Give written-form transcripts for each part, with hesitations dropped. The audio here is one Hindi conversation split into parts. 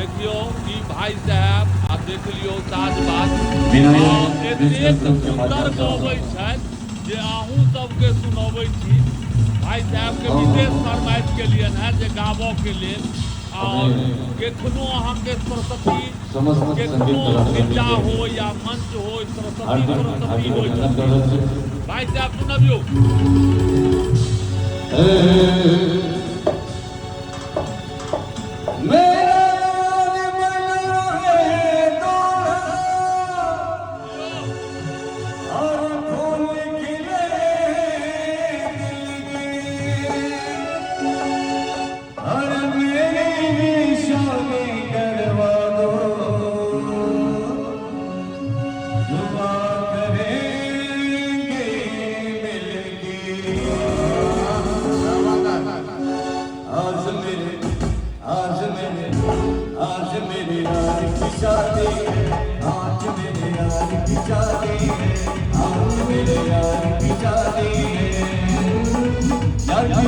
देखियो ई भाई साहब आ देख लियो ताज बात एतेक सुंदर गबै छथि जे अहूँ सबके सुनबै छी। भाई साहब के विशेष फरमाइश केलियन है जे गाबऽ के लेल और केखनो अहाँके सरस्वती केखनो गिरजा हो या मंच हो सरस्वती हो छथिन। भाई साहब सुनबियौ।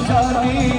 शादी